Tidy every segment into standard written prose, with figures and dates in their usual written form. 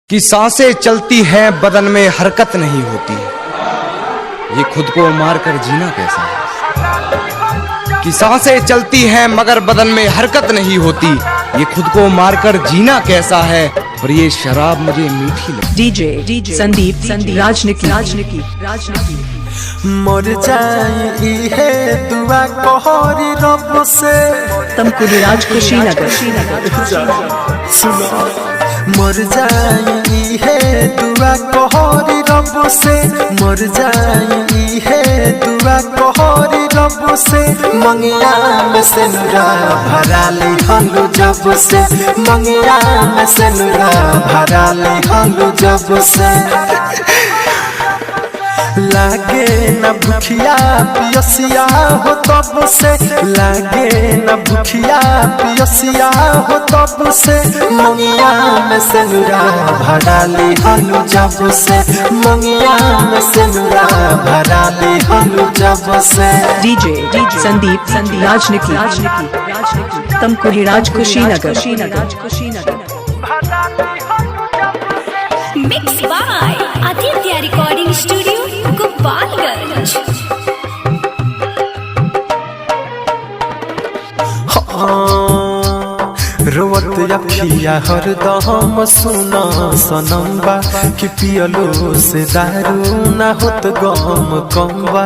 कि सांसें चलती हैं बदन में हरकत नहीं होती, ये खुद को मारकर जीना कैसा है। कि सांसें चलती हैं मगर बदन में हरकत नहीं होती, ये खुद को मारकर जीना कैसा है। और ये शराब मुझे मीठी लगती। डीजे संदीप राजनिकी मर जाई है दुआ कोहरी रब से तमकुली राज कुशीनगर सुनो मर जाई है दुआ कोहरी रब से मर जाई है दुआ कोहरी रब से मंगिया में से नुरा भरा ले हलू जब से मंगिया में से नुरा भरा ले हलू जब से लागे न भूखिया पियसिया हो तब से लागे न भूखिया पियसिया हो तब से मंगिया में से नुरा भरा ले हलू जब से मंगिया में से नुरा भरा ले हलू जब से डीजे संदीप राजनिकी Tamkuli Raj Kushinagar mix by Aditya recording studio Gopalganj. रोवत अखिया हरदम सुना सनम्बा कि पियलो से दारू ना होत गम कम्बा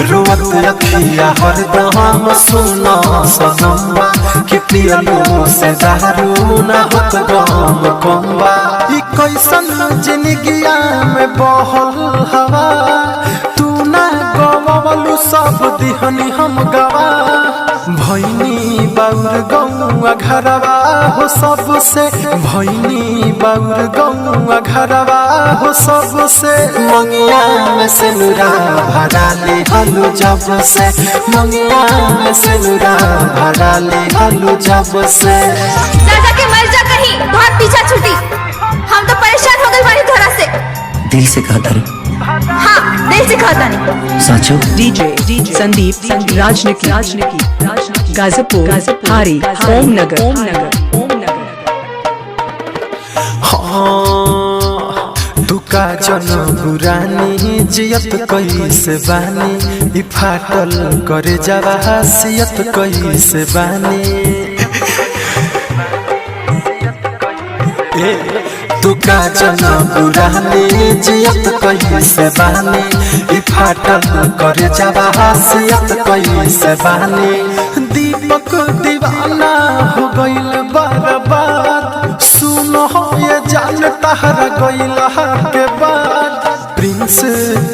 रोवत अखिया हरदम सुना सनम्बा कि पियलो से दारू ना होत गम कम्बा। ई कैसन जिंदगिया में बहल हवा तू ना गवलू सब दिहनी हम गवा भैनी बाउर गौआ घरवा हो सबसे भैनी बाउर गौआ घरवा हो सबसे मंगिया में से नुरा भरा ले हलू जब से मंगिया में से नुरा भरा ले हलू जब से राजा के मर जा कहीं बहुत पीछा छूटी हम तो परेशान हो गए बारी धरा से दिल से कहता रे हाँ दिल से कहता नहीं साचो डीजे संदीप राजनिकी गाजीपुर हारी ओम नगर हाँ दुका जन बुरानी जियत कैसे बानी ई फाटल करे जावा हसियत कैसे बानी तुका जन बुरानी जियत कैसे बानी ई फाटल करे जावा हसियत कैसे बानी दीपक दीवाना हो गइल बर्बाद सुनो ये जान तहरा गइल के बाद प्रिंस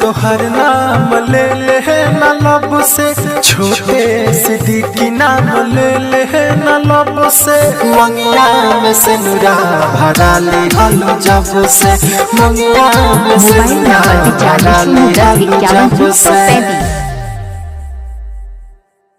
तोहर नाम ले ले न लब से छोटे सिद्दीकी नाम ले ले न लब से मंगिया में से नुरा भरा ले हलू जब से मंगिया में से नुरा भरा ले हलू जब से।